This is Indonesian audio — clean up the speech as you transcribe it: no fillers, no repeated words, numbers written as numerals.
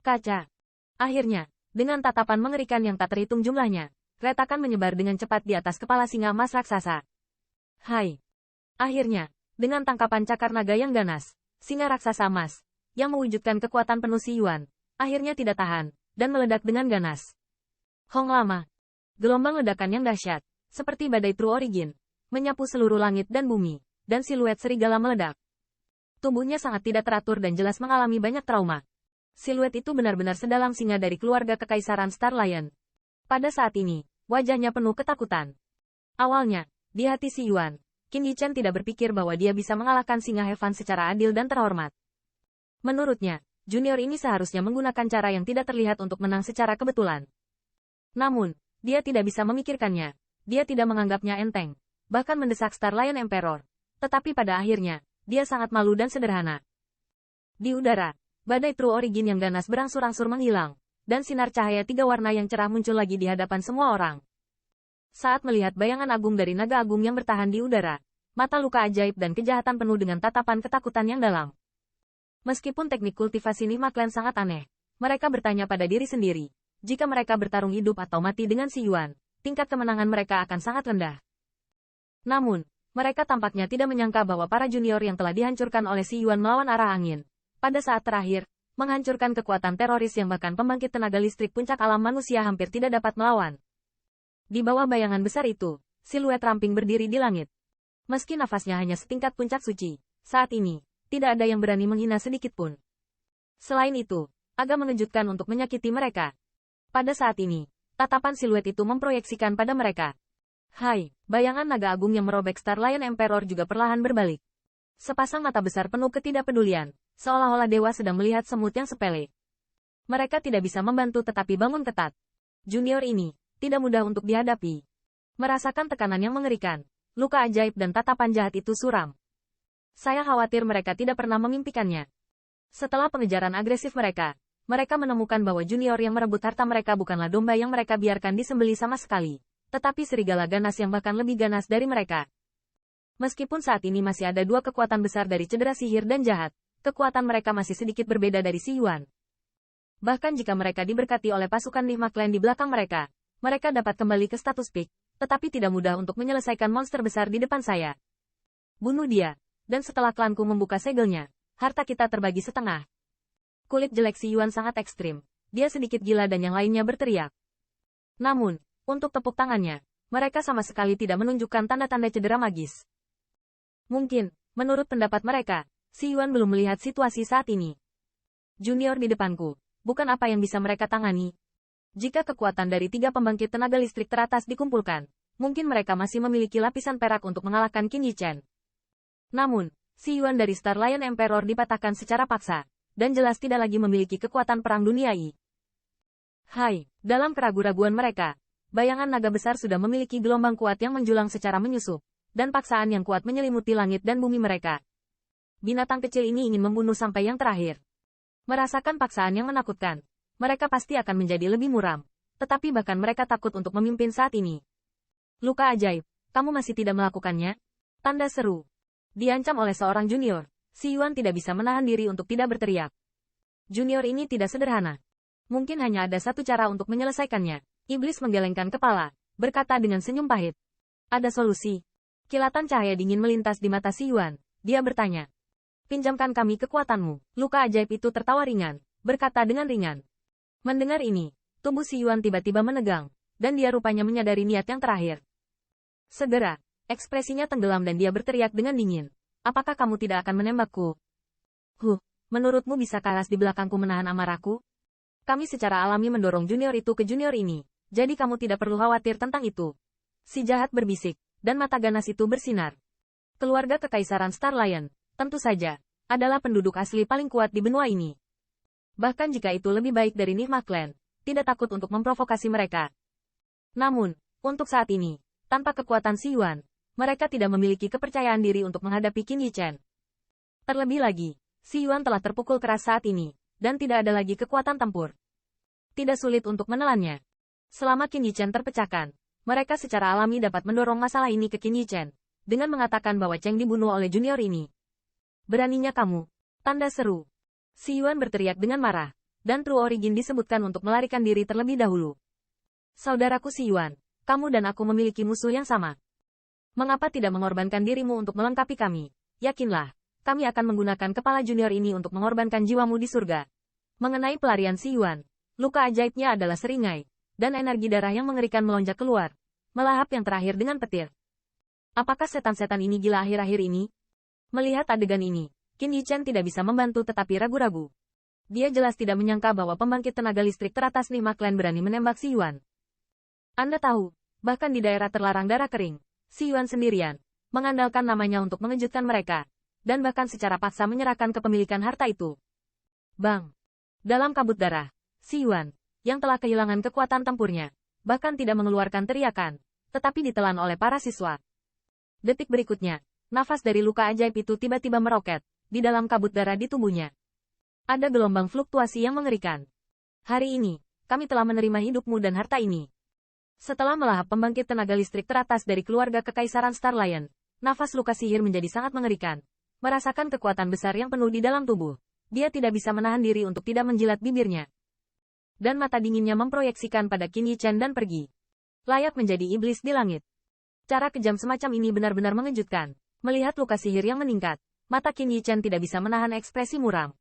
Kaca. Akhirnya, dengan tatapan mengerikan yang tak terhitung jumlahnya, retakan menyebar dengan cepat di atas kepala singa emas raksasa. Hai. Akhirnya, dengan tangkapan cakar naga yang ganas, singa raksasa emas, yang mewujudkan kekuatan penuh Si Yuan, akhirnya tidak tahan, dan meledak dengan ganas. Hong lama. Gelombang ledakan yang dahsyat, seperti badai True Origin, menyapu seluruh langit dan bumi, dan siluet serigala meledak. Tubuhnya sangat tidak teratur dan jelas mengalami banyak trauma. Siluet itu benar-benar sedalam singa dari keluarga kekaisaran Star Lion. Pada saat ini, wajahnya penuh ketakutan. Awalnya, di hati Si Yuan, Qin Yichen tidak berpikir bahwa dia bisa mengalahkan singa Heaven secara adil dan terhormat. Menurutnya, junior ini seharusnya menggunakan cara yang tidak terlihat untuk menang secara kebetulan. Namun, dia tidak bisa memikirkannya. Dia tidak menganggapnya enteng, bahkan mendesak Star Lion Emperor. Tetapi pada akhirnya, dia sangat malu dan sederhana. Di udara, badai True Origin yang ganas berangsur-angsur menghilang, dan sinar cahaya 3 warna yang cerah muncul lagi di hadapan semua orang. Saat melihat bayangan agung dari naga agung yang bertahan di udara, mata luka ajaib dan kejahatan penuh dengan tatapan ketakutan yang dalam. Meskipun teknik kultivasi Nihma Clan sangat aneh, mereka bertanya pada diri sendiri, jika mereka bertarung hidup atau mati dengan Si Yuan, tingkat kemenangan mereka akan sangat rendah. Namun, mereka tampaknya tidak menyangka bahwa para junior yang telah dihancurkan oleh Si Yuan melawan arah angin, pada saat terakhir, menghancurkan kekuatan teroris yang bahkan pembangkit tenaga listrik puncak alam manusia hampir tidak dapat melawan. Di bawah bayangan besar itu, siluet ramping berdiri di langit. Meski nafasnya hanya setingkat puncak suci, saat ini, tidak ada yang berani menghina sedikit pun. Selain itu, agak mengejutkan untuk menyakiti mereka. Pada saat ini, tatapan siluet itu memproyeksikan pada mereka. Hai, bayangan naga agung yang merobek Star Lion Emperor juga perlahan berbalik. Sepasang mata besar penuh ketidakpedulian, seolah-olah dewa sedang melihat semut yang sepele. Mereka tidak bisa membantu tetapi bangun ketat. Junior ini, tidak mudah untuk dihadapi. Merasakan tekanan yang mengerikan, luka ajaib dan tatapan jahat itu suram. Saya khawatir mereka tidak pernah memimpikannya. Setelah pengejaran agresif mereka menemukan bahwa junior yang merebut harta mereka bukanlah domba yang mereka biarkan disembelih sama sekali, tetapi serigala ganas yang bahkan lebih ganas dari mereka. Meskipun saat ini masih ada 2 kekuatan besar dari cedera sihir dan jahat, kekuatan mereka masih sedikit berbeda dari Si Yuan. Bahkan jika mereka diberkati oleh pasukan Nihma Clan di belakang mereka dapat kembali ke status peak, tetapi tidak mudah untuk menyelesaikan monster besar di depan saya. Bunuh dia, dan setelah klanku membuka segelnya, harta kita terbagi setengah. Kulit jelek Si Yuan sangat ekstrim, dia sedikit gila dan yang lainnya berteriak. Namun, untuk tepuk tangannya, mereka sama sekali tidak menunjukkan tanda-tanda cedera magis. Mungkin, menurut pendapat mereka, Si Yuan belum melihat situasi saat ini. Junior di depanku, bukan apa yang bisa mereka tangani. Jika kekuatan dari 3 pembangkit tenaga listrik teratas dikumpulkan, mungkin mereka masih memiliki lapisan perak untuk mengalahkan Qin Yichen. Namun, Si Yuan dari Star Lion Emperor dipatahkan secara paksa, dan jelas tidak lagi memiliki kekuatan perang duniai. Hai, dalam keraguan-raguan mereka, bayangan naga besar sudah memiliki gelombang kuat yang menjulang secara menyusup, dan paksaan yang kuat menyelimuti langit dan bumi mereka. Binatang kecil ini ingin membunuh sampai yang terakhir. Merasakan paksaan yang menakutkan, mereka pasti akan menjadi lebih muram, tetapi bahkan mereka takut untuk memimpin saat ini. Luka ajaib, kamu masih tidak melakukannya? Tanda seru. Diancam oleh seorang junior, Si Yuan tidak bisa menahan diri untuk tidak berteriak. Junior ini tidak sederhana. Mungkin hanya ada satu cara untuk menyelesaikannya. Iblis menggelengkan kepala, berkata dengan senyum pahit. Ada solusi. Kilatan cahaya dingin melintas di mata Si Yuan. Dia bertanya. Pinjamkan kami kekuatanmu. Luka ajaib itu tertawa ringan, berkata dengan ringan. Mendengar ini, tubuh Si Yuan tiba-tiba menegang, dan dia rupanya menyadari niat yang terakhir. Segera, ekspresinya tenggelam dan dia berteriak dengan dingin. Apakah kamu tidak akan menembakku? Menurutmu bisa keras di belakangku menahan amarahku? Kami secara alami mendorong junior itu ke junior ini, jadi kamu tidak perlu khawatir tentang itu. Si jahat berbisik, dan mata ganas itu bersinar. Keluarga kekaisaran Star Lion, tentu saja, adalah penduduk asli paling kuat di benua ini. Bahkan jika itu lebih baik dari Nihma Clan, tidak takut untuk memprovokasi mereka. Namun, untuk saat ini, tanpa kekuatan Si Yuan, mereka tidak memiliki kepercayaan diri untuk menghadapi Qin Yichen. Terlebih lagi, Si Yuan telah terpukul keras saat ini, dan tidak ada lagi kekuatan tempur. Tidak sulit untuk menelannya. Selama Qin Yichen terpecahkan, mereka secara alami dapat mendorong masalah ini ke Qin Yichen, dengan mengatakan bahwa Cheng dibunuh oleh junior ini. Beraninya kamu. Tanda seru. Si Yuan berteriak dengan marah, dan True Origin disebutkan untuk melarikan diri terlebih dahulu. Saudaraku Si Yuan, kamu dan aku memiliki musuh yang sama. Mengapa tidak mengorbankan dirimu untuk melengkapi kami? Yakinlah, kami akan menggunakan kepala junior ini untuk mengorbankan jiwamu di surga. Mengenai pelarian Si Yuan, luka ajaibnya adalah seringai, dan energi darah yang mengerikan melonjak keluar, melahap yang terakhir dengan petir. Apakah setan-setan ini gila akhir-akhir ini? Melihat adegan ini, Qin Yichen tidak bisa membantu tetapi ragu-ragu. Dia jelas tidak menyangka bahwa pembangkit tenaga listrik teratas Lima Clan berani menembak Si Yuan. Anda tahu, bahkan di daerah terlarang darah kering, Si Yuan sendirian, mengandalkan namanya untuk mengejutkan mereka, dan bahkan secara paksa menyerahkan kepemilikan harta itu. Bang! Dalam kabut darah, Si Yuan, yang telah kehilangan kekuatan tempurnya, bahkan tidak mengeluarkan teriakan, tetapi ditelan oleh para siswa. Detik berikutnya, nafas dari luka ajaib itu tiba-tiba meroket, di dalam kabut darah di tubuhnya. Ada gelombang fluktuasi yang mengerikan. Hari ini, kami telah menerima hidupmu dan harta ini. Setelah melahap pembangkit tenaga listrik teratas dari keluarga Kekaisaran Star Lion, nafas luka sihir menjadi sangat mengerikan. Merasakan kekuatan besar yang penuh di dalam tubuh. Dia tidak bisa menahan diri untuk tidak menjilat bibirnya. Dan mata dinginnya memproyeksikan pada Qin Yichen dan pergi. Layak menjadi iblis di langit. Cara kejam semacam ini benar-benar mengejutkan. Melihat luka sihir yang meningkat, mata Qin Yichen tidak bisa menahan ekspresi muram.